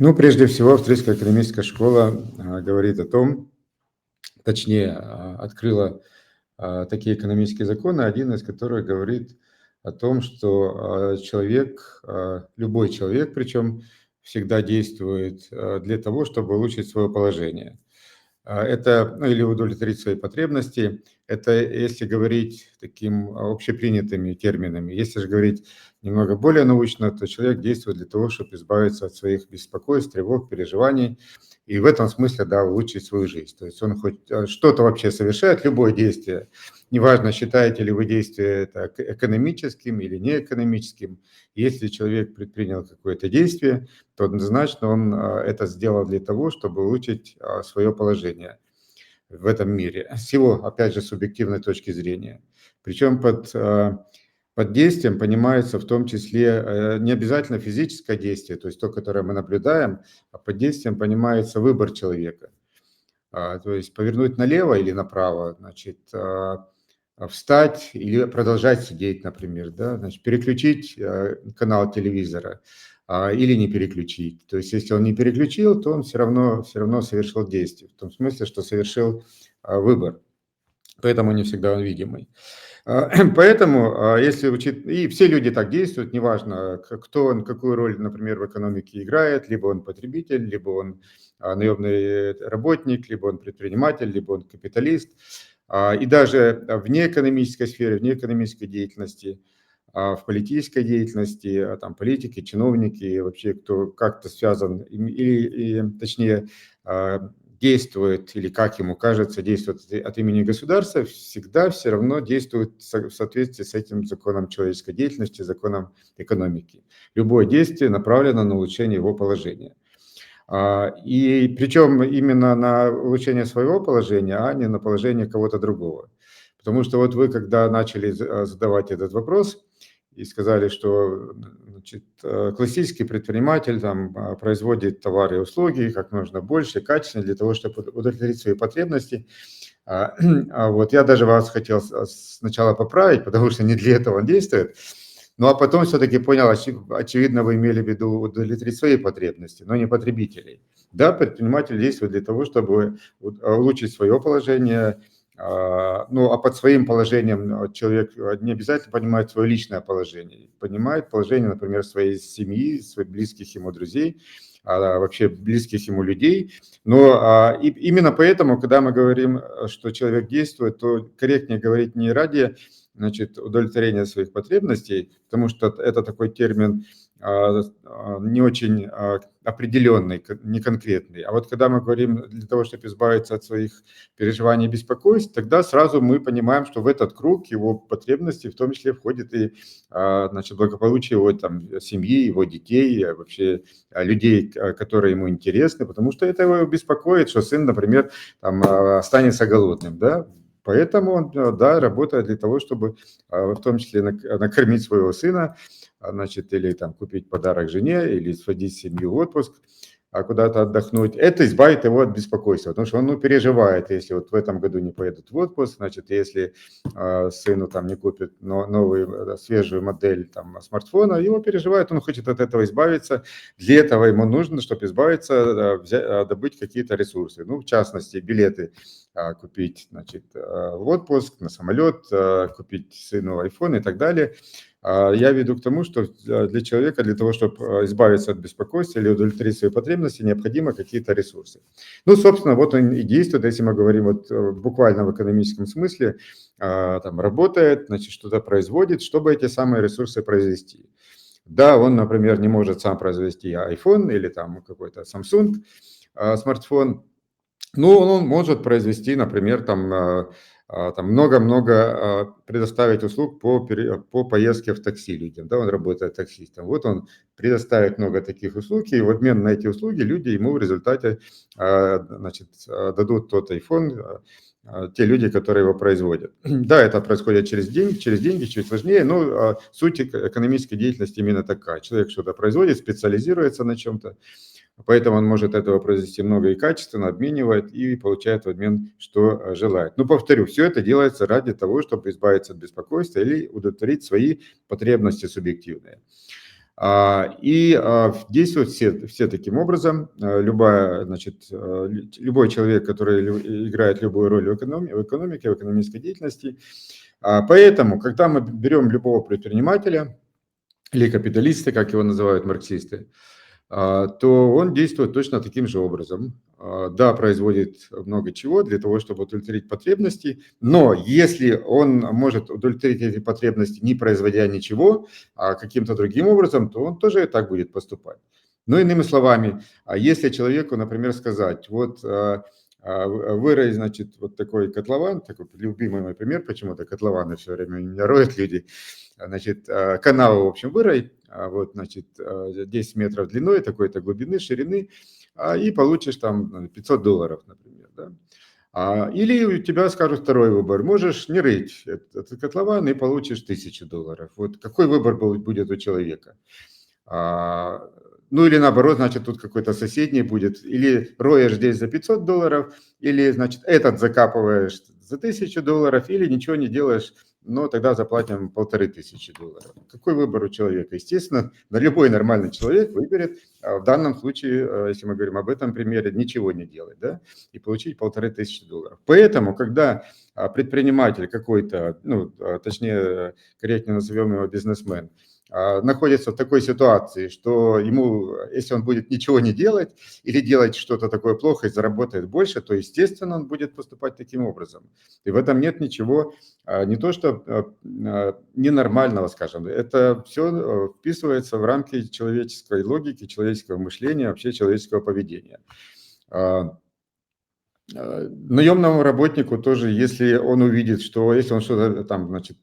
Ну, прежде всего, австрийская экономическая школа говорит о том, точнее, открыла такие экономические законы, один из которых говорит о том, что человек, любой человек, причем всегда действует для того, чтобы улучшить свое положение. Это, ну, или удовлетворить свои потребности. Это если говорить таким общепринятыми терминами. Если же говорить немного более научно, то человек действует для того, чтобы избавиться от своих беспокойств, тревог, переживаний. И в этом смысле, да, улучшить свою жизнь. То есть он хоть что-то вообще совершает, любое действие. Неважно, считаете ли вы действие это экономическим или неэкономическим. Если человек предпринял какое-то действие, то однозначно он это сделал для того, чтобы улучшить свое положение в этом мире с его, опять же, субъективной точки зрения. Причем под действием понимается в том числе не обязательно физическое действие, то есть то, которое мы наблюдаем, а под действием понимается выбор человека. То есть повернуть налево или направо, значит, встать или продолжать сидеть, например, да, значит, переключить канал телевизора или не переключить. То есть если он не переключил, то он все равно совершил действие, в том смысле, что совершил выбор. Поэтому не всегда он видимый. Поэтому, если учить, и все люди так действуют, неважно, кто он, какую роль, например, в экономике играет, либо он потребитель, либо он наемный работник, либо он предприниматель, либо он капиталист. И даже вне экономической сферы, вне экономической деятельности, в политической деятельности, там политики, чиновники, вообще кто как-то связан, точнее, действует, или как ему кажется, действует от имени государства, всегда все равно действует в соответствии с этим законом человеческой деятельности, законом экономики. Любое действие направлено на улучшение его положения. И причем именно на улучшение своего положения, а не на положение кого-то другого. Потому что вот вы, когда начали задавать этот вопрос и сказали, что значит, классический предприниматель там, производит товары и услуги как можно больше, качественно, для того, чтобы удовлетворить свои потребности. Вот я даже вас хотел сначала поправить, потому что не для этого он действует. Ну, а потом все-таки понял, очевидно, вы имели в виду удовлетворить свои потребности, но не потребителей. Да, предприниматель действует для того, чтобы улучшить свое положение. Ну, а под своим положением человек не обязательно понимает свое личное положение. Понимает положение, например, своей семьи, своих близких ему друзей, вообще близких ему людей. Но именно поэтому, когда мы говорим, что человек действует, то корректнее говорить не ради, значит, удовлетворения своих потребностей, потому что это такой термин не очень определенный, не конкретный. А вот когда мы говорим для того, чтобы избавиться от своих переживаний и беспокойств, тогда сразу мы понимаем, что в этот круг его потребностей в том числе входит и значит, благополучие его там, семьи, его детей, вообще людей, которые ему интересны, потому что это его беспокоит, что сын, например, там, останется голодным, да. Поэтому он, да, работает для того, чтобы в том числе накормить своего сына, значит, или там купить подарок жене, или сводить семью в отпуск, куда-то отдохнуть. Это избавит его от беспокойства, потому что он переживает, если вот в этом году не поедут в отпуск, значит, если сыну там не купят новую, свежую модель там смартфона, его переживает, он хочет от этого избавиться. Для этого ему нужно, чтобы избавиться, добыть какие-то ресурсы. Ну, в частности, билеты купить, значит, в отпуск, на самолет, купить сыну iPhone и так далее. Я веду к тому, что для человека, для того, чтобы избавиться от беспокойства или удовлетворить свои потребности, необходимы какие-то ресурсы. Ну, собственно, вот он и действует, если мы говорим вот буквально в экономическом смысле, там работает, значит, что-то производит, чтобы эти самые ресурсы произвести. Да, он, например, не может сам произвести iPhone или там какой-то Samsung смартфон, но он может произвести, например, там много-много предоставить услуг по поездке в такси людям. Да, он работает таксистом. Вот он предоставит много таких услуг, и в обмен на эти услуги люди ему в результате значит, дадут тот iPhone, те люди, которые его производят. Да, это происходит через деньги, чуть сложнее, но суть экономической деятельности именно такая. Человек что-то производит, специализируется на чем-то, поэтому он может этого произвести много и качественно, обменивает и получает в обмен, что желает. Но повторю, все это делается ради того, чтобы избавиться от беспокойства или удовлетворить свои потребности субъективные. Действуют все таким образом. Любой человек, который играет любую роль в экономике, в экономической деятельности. Поэтому, когда мы берем любого предпринимателя или капиталиста, как его называют марксисты, то он действует точно таким же образом. Да, производит много чего для того, чтобы удовлетворить потребности, но если он может удовлетворить эти потребности, не производя ничего, а каким-то другим образом, то он тоже и так будет поступать. Но иными словами, если человеку, например, сказать, вот вырой, значит, вот такой котлован, такой любимый мой пример, почему-то котлованы все время меня роют люди, значит, канал, в общем, вырой, вот, значит, 10 метров длиной, такой-то глубины, ширины, и получишь там $500, например, да. Или у тебя скажут второй выбор, можешь не рыть этот котлован и получишь $1000. Вот какой выбор будет у человека? Ну или наоборот, значит, тут какой-то соседний будет, или роешь здесь за $500, или, значит, этот закапываешь за $1000, или ничего не делаешь, но тогда заплатим $1500. Какой выбор у человека? Естественно, любой нормальный человек выберет, в данном случае, если мы говорим об этом примере, ничего не делать, да, и получить $1500. Поэтому, когда предприниматель какой-то, ну, точнее, корректнее назовем его бизнесмен, находится в такой ситуации, что ему, если он будет ничего не делать или делать что-то такое плохое и заработает больше, то, естественно, он будет поступать таким образом. И в этом нет ничего, не то что ненормального, скажем, это все вписывается в рамки человеческой логики, человеческого мышления, вообще человеческого поведения. Наемному работнику тоже, если он увидит, что если он что-то там, значит,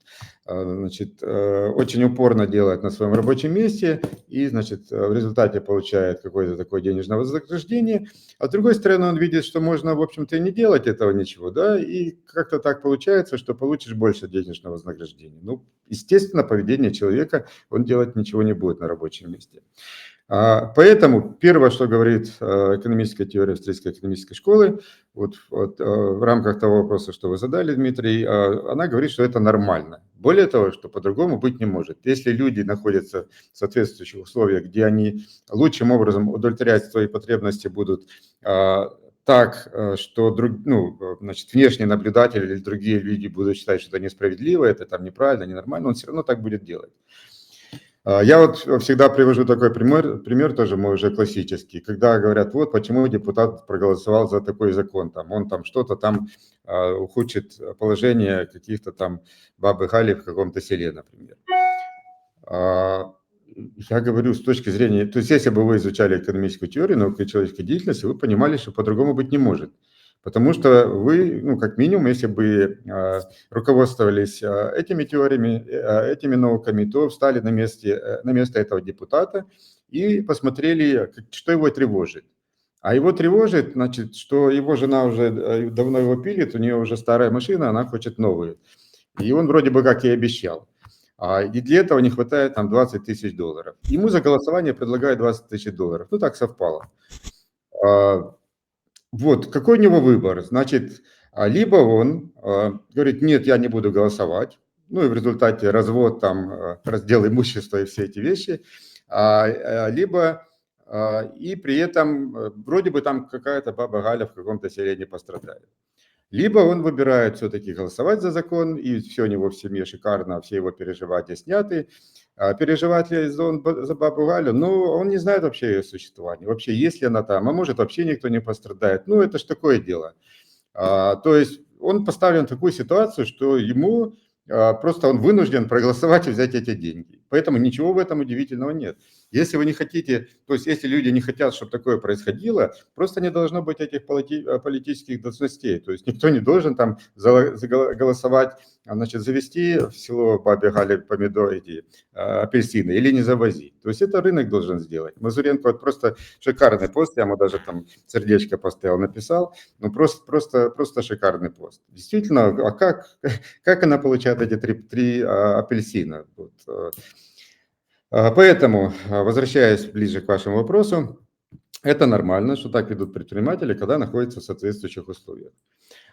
очень упорно делает на своем рабочем месте и, значит, в результате получает какое-то такое денежное вознаграждение, а с другой стороны он видит, что можно, в общем-то, и не делать этого ничего, да, и как-то так получается, что получишь больше денежного вознаграждения. Ну, естественно, поведение человека, он делать ничего не будет на рабочем месте. Поэтому первое, что говорит экономическая теория австрийской экономической школы, вот в рамках того вопроса, что вы задали, Дмитрий, она говорит, что это нормально. Более того, что по-другому быть не может. Если люди находятся в соответствующих условиях, где они лучшим образом удовлетворять свои потребности будут так, что значит, внешний наблюдатель или другие люди будут считать, что это несправедливо, это там неправильно, ненормально, он все равно так будет делать. Я вот всегда привожу такой пример тоже мой уже классический, когда говорят, вот почему депутат проголосовал за такой закон, там, он там что-то там ухудшит положение каких-то там баб и Гали в каком-то селе, например. Я говорю с точки зрения, то есть если бы вы изучали экономическую теорию, науку и человеческой деятельности, вы понимали, что по-другому быть не может. Потому что вы, ну, как минимум, если бы руководствовались этими теориями, этими науками, то встали на место этого депутата и посмотрели, что его тревожит. А его тревожит, значит, что его жена уже давно его пилит, у нее уже старая машина, она хочет новую. И он вроде бы как и обещал. И для этого не хватает там $20 тысяч. Ему за голосование предлагают $20 тысяч. Ну, так совпало. Вот, какой у него выбор? Значит, либо он говорит, нет, я не буду голосовать, ну и в результате развод, там, раздел имущества и все эти вещи, либо и при этом вроде бы там какая-то баба Галя в каком-то селе не пострадает. Либо он выбирает все-таки голосовать за закон, и все у него в семье шикарно, все его переживания сняты. Переживает ли он за бабу Галю? Ну, он не знает вообще ее существования. Вообще, есть ли она там, а может, вообще никто не пострадает. Ну, это ж такое дело. То есть он поставлен в такую ситуацию, что ему просто он вынужден проголосовать и взять эти деньги. Поэтому ничего в этом удивительного нет. Если вы не хотите, то есть если люди не хотят, чтобы такое происходило, просто не должно быть этих политических должностей. То есть никто не должен там голосовать, значит, завести в село бабе Гале помидоры, эти апельсины или не завозить. То есть это рынок должен сделать. Мазуренко вот просто шикарный пост, я ему даже там сердечко поставил, написал, ну просто шикарный пост. Действительно, а как она получает эти три апельсина? Вот. Поэтому, возвращаясь ближе к вашему вопросу, Это нормально, что так ведут предприниматели, когда находятся в соответствующих условиях.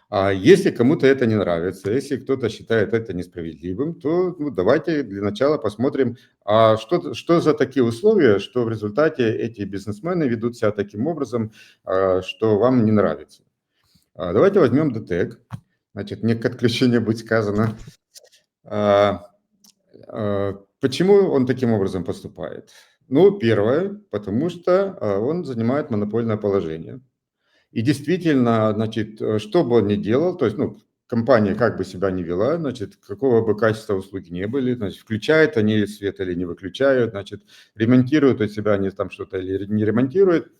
А если кому-то это не нравится, если кто-то считает это несправедливым, то давайте для начала посмотрим, что за такие условия, что в результате эти бизнесмены ведут себя таким образом, что вам не нравится. Давайте возьмем ДТЭК. Значит, не к отключению будет сказано. А, Почему он таким образом поступает? Ну, первое, потому что он занимает монопольное положение. И действительно, значит, что бы он ни делал, то есть, ну, компания как бы себя ни вела, значит, какого бы качества услуги не были, значит, включают они свет или не выключают, значит, ремонтируют у себя они там что-то или не ремонтируют.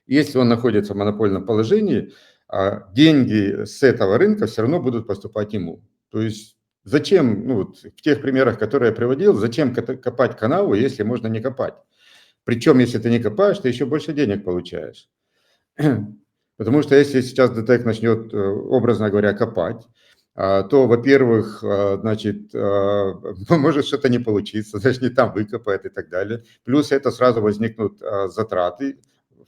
Если он находится в монопольном положении, деньги с этого рынка все равно будут поступать ему. То есть зачем, ну, вот в тех примерах, которые я приводил, зачем копать канавы, если можно не копать? Причем, если ты не копаешь, ты еще больше денег получаешь. Потому что если сейчас ДТЭК начнет, образно говоря, копать, то, во-первых, значит, может что-то не получиться, даже не там выкопает и так далее. Плюс это сразу возникнут затраты.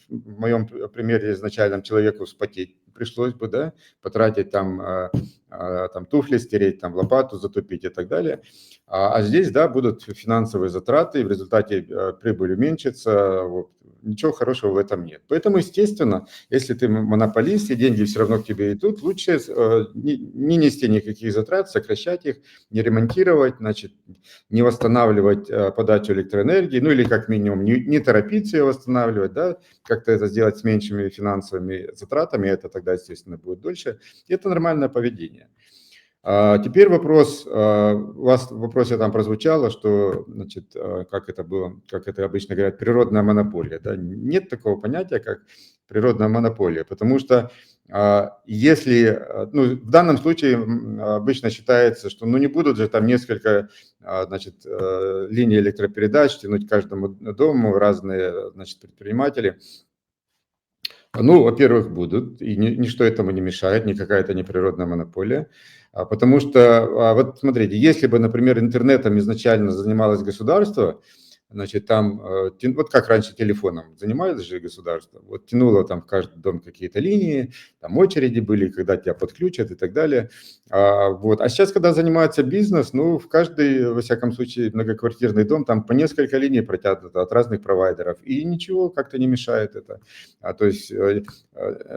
В моем примере изначальном человеку вспотеть пришлось бы, да, потратить там туфли стереть, там лопату затупить и так далее. А здесь, да, будут финансовые затраты, и в результате прибыль уменьшится, вот. Ничего хорошего в этом нет. Поэтому, естественно, если ты монополист и деньги все равно к тебе идут, лучше не нести никаких затрат, сокращать их, не ремонтировать, значит, не восстанавливать подачу электроэнергии, ну или как минимум не торопиться ее восстанавливать, да, как-то это сделать с меньшими финансовыми затратами, это тогда, естественно, будет дольше. И это нормальное поведение. Теперь вопрос, у вас в вопросе там прозвучало, что, значит, как это было, как это обычно говорят, природная монополия. Да? Нет такого понятия, как природная монополия, потому что если, ну, в данном случае обычно считается, что, ну, не будут же там несколько, значит, линий электропередач тянуть каждому дому разные, значит, предприниматели. Ну, во-первых, будут, и ничто этому не мешает, никакая это не природная монополия. Потому что, вот смотрите, если бы, например, интернетом изначально занималось государство, значит, там, вот как раньше телефоном занималось же государство, вот тянуло там в каждый дом какие-то линии, там очереди были, когда тебя подключат и так далее. Вот. А сейчас, когда занимается бизнес, ну, в каждый, во всяком случае, многоквартирный дом, там по несколько линий протянуто от разных провайдеров, и ничего как-то не мешает это. То есть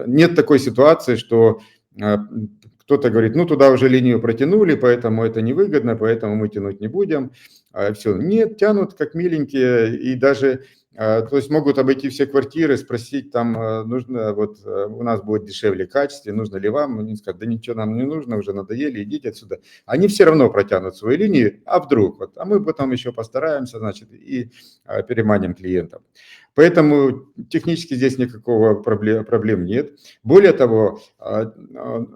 нет такой ситуации, что кто-то говорит, ну, туда уже линию протянули, поэтому это невыгодно, поэтому мы тянуть не будем. Все. Нет, тянут как миленькие, и даже, то есть могут обойти все квартиры, спросить там, нужно, вот у нас будет дешевле качестве, нужно ли вам, они скажут, да ничего нам не нужно, уже надоели, идите отсюда. Они все равно протянут свои линии, а вдруг, вот, а мы потом еще постараемся, значит, и переманим клиентов. Поэтому технически здесь никакого проблем нет. Более того,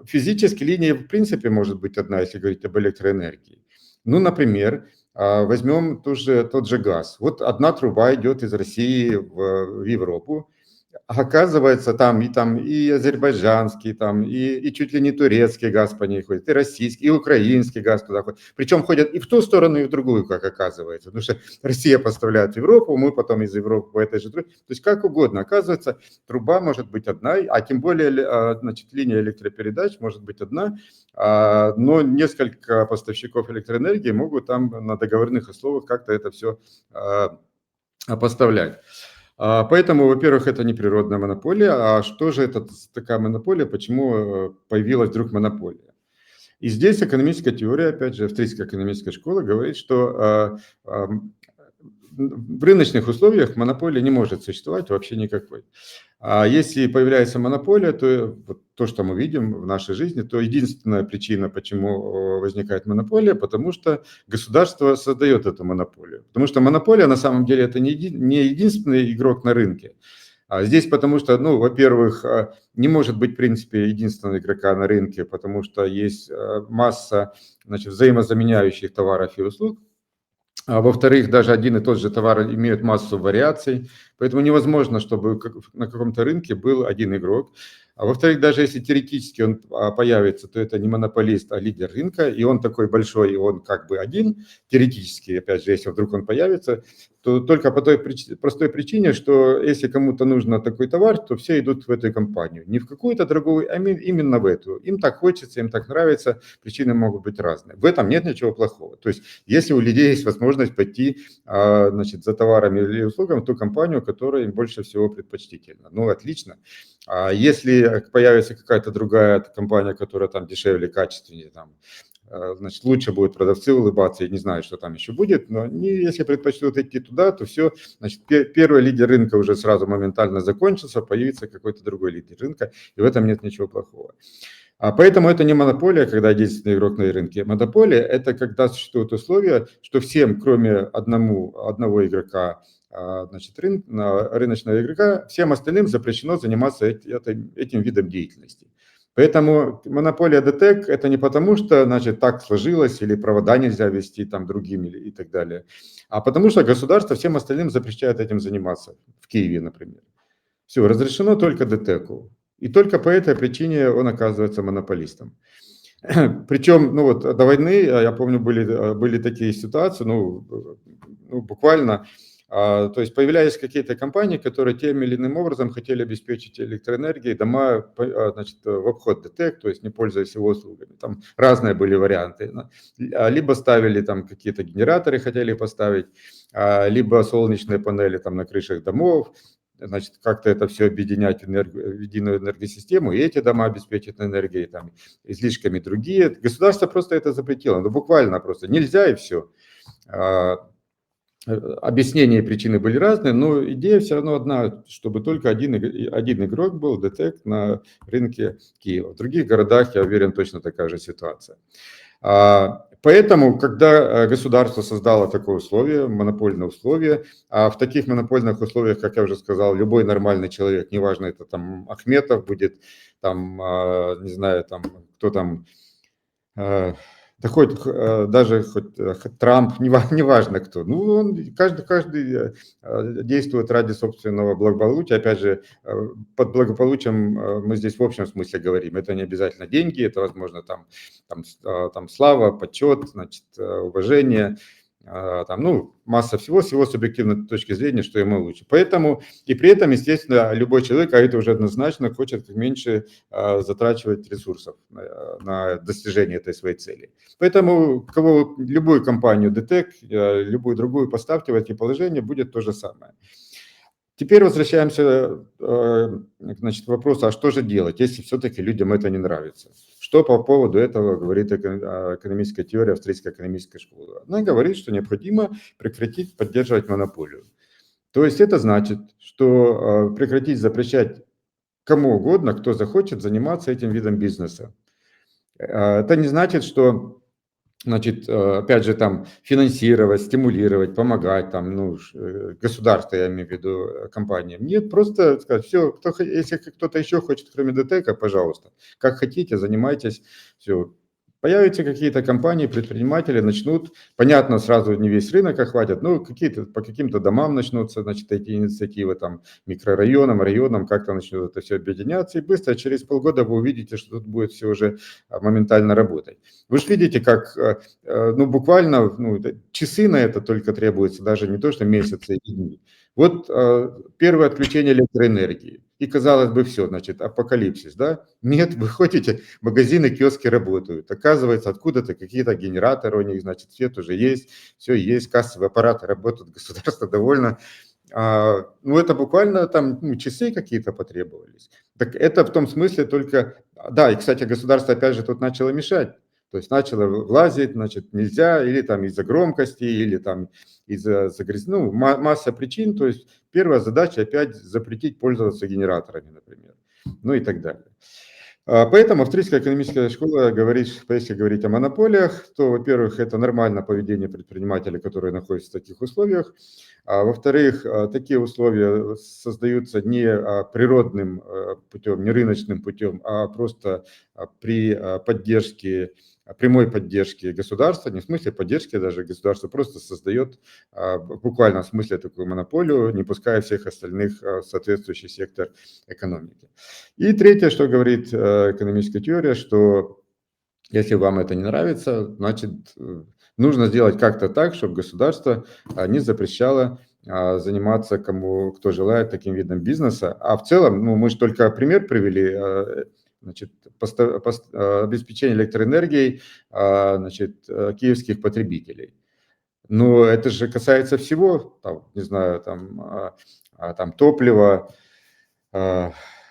физически линия в принципе может быть одна, если говорить об электроэнергии. Ну, например, возьмем тот же газ. Вот одна труба идет из России в Европу, оказывается, там и азербайджанский, и чуть ли не турецкий газ по ней ходит, и российский, и украинский газ туда ходит. Причем ходят и в ту сторону, и в другую, как оказывается. Потому что Россия поставляет в Европу, мы потом из Европы по этой же трубе. То есть как угодно. Оказывается, труба может быть одна, а тем более, значит, линия электропередач может быть одна, но несколько поставщиков электроэнергии могут там на договорных условиях как-то это все поставлять. Поэтому, во-первых, это не природная монополия. А что же это такая монополия? Почему появилась вдруг монополия? И здесь экономическая теория, опять же, австрийская экономическая школа говорит, что в рыночных условиях монополия не может существовать вообще никакой. А если появляется монополия, то вот то, что мы видим в нашей жизни, то единственная причина, почему возникает монополия, потому что государство создает эту монополию. Потому что монополия на самом деле это не единственный игрок на рынке. Здесь потому что, ну, во-первых, не может быть в принципе единственного игрока на рынке, потому что есть масса, значит, взаимозаменяющих товаров и услуг. А во-вторых, даже один и тот же товар имеет массу вариаций, Поэтому невозможно, чтобы на каком-то рынке был один игрок. А во-вторых, даже если теоретически он появится, то это не монополист, а лидер рынка, и он такой большой, и он как бы один, теоретически, опять же, если вдруг он появится, то только по той простой причине, что если кому-то нужно такой товар, то все идут в эту компанию. Не в какую-то другую, а именно в эту. Им так хочется, им так нравится, причины могут быть разные. В этом нет ничего плохого. То есть если у людей есть возможность пойти, значит, за товарами или услугами в ту компанию, которая им больше всего предпочтительна, ну, отлично. А если появится какая-то другая компания, которая там дешевле, качественнее, там, значит, лучше будут продавцы улыбаться, я не знаю, что там еще будет, но если предпочтут идти туда, то все, значит, первый лидер рынка уже сразу моментально закончился, появится какой-то другой лидер рынка, и в этом нет ничего плохого. Поэтому это не монополия, когда единственный игрок на рынке. Монополия – это когда существуют условия, что всем, кроме одного игрока, значит, рыночного игрока, всем остальным запрещено заниматься этим видом деятельности. Поэтому монополия ДТЭК – это не потому, что, значит, так сложилось, или провода нельзя вести там другими и так далее, а потому что государство всем остальным запрещает этим заниматься, в Киеве, например. Все, разрешено только ДТЭКу. И только по этой причине он оказывается монополистом. Причем, ну вот до войны, я помню, были такие ситуации, буквально, то есть появлялись какие-то компании, которые тем или иным образом хотели обеспечить электроэнергией дома, значит, в обход ДТЭК, то есть не пользуясь его услугами. Там разные были варианты. Либо ставили там какие-то генераторы, хотели поставить, либо солнечные панели там на крышах домов, значит, как-то это все объединять в единую энергосистему, и эти дома обеспечат энергией, там, излишками другие. Государство просто это запретило, ну, буквально просто нельзя, и все. Объяснения и причины были разные, но идея все равно одна, чтобы только один игрок был, ДТЭК, на рынке Киева. В других городах, я уверен, точно такая же ситуация. Поэтому, когда государство создало такое условие, монопольное условие, а в таких монопольных условиях, как я уже сказал, любой нормальный человек, неважно, это там Ахметов будет, там, не знаю, там, кто там, да хоть даже хоть Трамп, неважно кто, ну, каждый действует ради собственного благополучия. Опять же, под благополучием мы здесь в общем смысле говорим. Это не обязательно деньги, это, возможно, там слава, почет, значит, уважение, там, ну, масса всего, с его субъективной точки зрения, что ему лучше. Поэтому, и при этом, естественно, любой человек, а это уже однозначно, хочет как меньше затрачивать ресурсов на достижение этой своей цели. Поэтому любую компанию ДТЭК, любую другую поставьте в эти положения, будет то же самое. Теперь возвращаемся, значит, к вопросу, а что же делать, если все-таки людям это не нравится? Что по поводу этого говорит экономическая теория австрийской экономической школы? Она говорит, что необходимо прекратить поддерживать монополию. То есть это значит, что прекратить запрещать кому угодно, кто захочет заниматься этим видом бизнеса. Это не значит, что, значит, опять же, там финансировать, стимулировать, помогать, там, ну, государство, я имею в виду, компаниям. Нет, просто сказать, все, если кто-то еще хочет, кроме ДТЭКа, пожалуйста, как хотите, занимайтесь, все. Появятся какие-то компании, предприниматели начнут, понятно, сразу не весь рынок охватят, но по каким-то домам начнутся, значит, эти инициативы, там, микрорайонам, районам, как-то начнет это все объединяться, и быстро, через полгода вы увидите, что тут будет все уже моментально работать. Вы же видите, как, ну, буквально, ну, часы на это только требуется, даже не то, что месяцы и дни. Вот первое отключение электроэнергии. И, казалось бы, все, значит, апокалипсис, да? Нет, вы ходите, магазины, киоски работают. Оказывается, откуда-то какие-то генераторы у них, значит, свет уже есть, все есть, кассовые аппараты работают, государство довольно. Ну, это буквально там часы какие-то потребовались. Так это в том смысле только... Да, и, кстати, государство опять же тут начало мешать. То есть начало влазить, значит, нельзя, или там из-за громкости, или там из-за ну, масса причин. То есть первая задача опять запретить пользоваться генераторами, например, ну и так далее. Поэтому австрийская экономическая школа говорит, что если говорить о монополиях, то, во-первых, это нормальное поведение предпринимателей, которые находятся в таких условиях. А во-вторых, такие условия создаются не природным путем, не рыночным путем, а просто при поддержке прямой поддержки государства, не в смысле поддержки даже, государство просто создает в буквальном смысле такую монополию, не пуская всех остальных в соответствующий сектор экономики. И третье, что говорит экономическая теория, что если вам это не нравится, значит, нужно сделать как-то так, чтобы государство не запрещало заниматься кому, кто желает, таким видом бизнеса. А в целом, ну, мы же только пример привели, значит, обеспечение электроэнергией, значит, киевских потребителей. Но это же касается всего, там, не знаю, там топлива,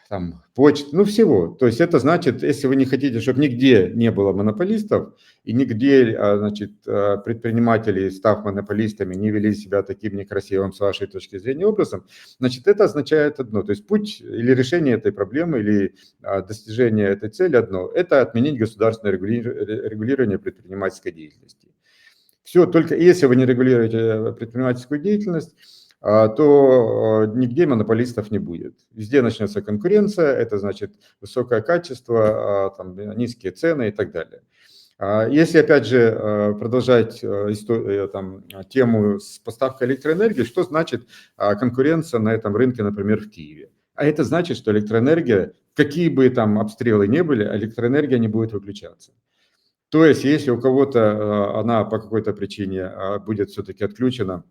там, почты, ну, всего. То есть это значит, если вы не хотите, чтобы нигде не было монополистов, и нигде, значит, предприниматели, став монополистами, не вели себя таким некрасивым, с вашей точки зрения, образом, значит, это означает одно. То есть путь или решение этой проблемы, или достижение этой цели одно – это отменить государственное регулирование предпринимательской деятельности. Все, только если вы не регулируете предпринимательскую деятельность, то нигде монополистов не будет. Везде начнется конкуренция, это значит высокое качество, там, низкие цены и так далее. Если, опять же, продолжать тему с поставкой электроэнергии, что значит конкуренция на этом рынке, например, в Киеве? А это значит, что электроэнергия, какие бы там обстрелы ни были, электроэнергия не будет выключаться. То есть, если у кого-то она по какой-то причине будет все-таки отключена,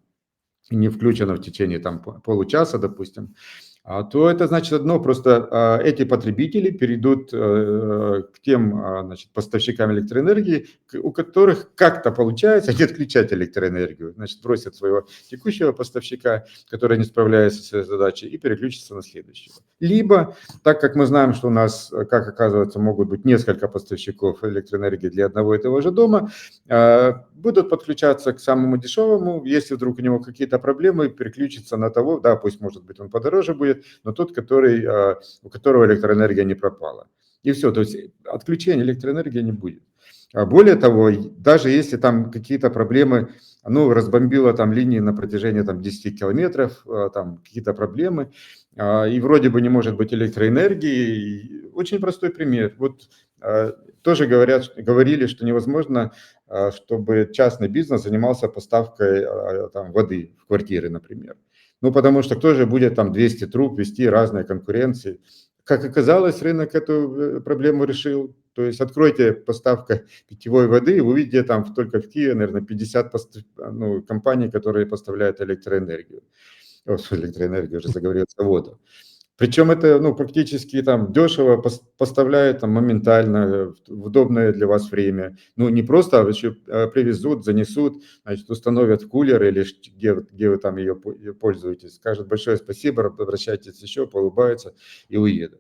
не включена в течение там получаса, допустим, то это значит одно, просто эти потребители перейдут к тем, значит, поставщикам электроэнергии, у которых как-то получается не отключать электроэнергию, значит, бросят своего текущего поставщика, который не справляется с этой задачей, и переключатся на следующего. Либо, так как мы знаем, что у нас, как оказывается, могут быть несколько поставщиков электроэнергии для одного и того же дома, будут подключаться к самому дешевому, если вдруг у него какие-то проблемы, переключиться на того, да, пусть, может быть, он подороже будет, но тот, у которого электроэнергия не пропала. И все, то есть отключения электроэнергии не будет. Более того, даже если там какие-то проблемы, ну, разбомбило там линии на протяжении там 10 километров, там какие-то проблемы, и вроде бы не может быть электроэнергии. Очень простой пример. Вот тоже говорили, что невозможно, чтобы частный бизнес занимался поставкой там, воды в квартиры, например. Ну, потому что кто же будет там 200 труб вести разные конкуренции? Как оказалось, рынок эту проблему решил. То есть откройте поставку питьевой воды, и вы увидите там только в Киеве, наверное, 50 компаний, которые поставляют электроэнергию. Электроэнергию, уже заговорился, воду. Причем это, ну, практически там дешево, поставляют там моментально, в удобное для вас время. Ну, не просто, а еще привезут, занесут, значит, установят в кулер или где вы там ее пользуетесь. Скажут большое спасибо, обращайтесь еще, поулыбаются и уедут.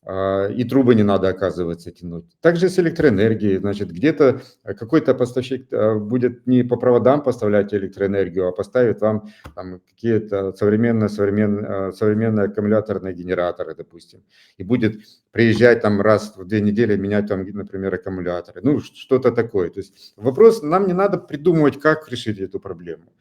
И трубы не надо, оказывается, тянуть. Также с электроэнергией, значит, где-то какой-то поставщик будет не по проводам поставлять электроэнергию, а поставит вам там какие-то современные аккумуляторные генераторы, допустим, и будет приезжать там раз в 2 недели, менять там, например, аккумуляторы, ну, что-то такое. То есть вопрос, нам не надо придумывать, как решить эту проблему.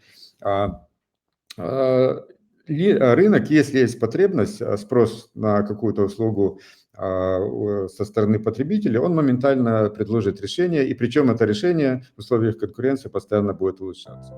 Рынок, если есть потребность, спрос на какую-то услугу со стороны потребителя, он моментально предложит решение, и причем это решение в условиях конкуренции постоянно будет улучшаться.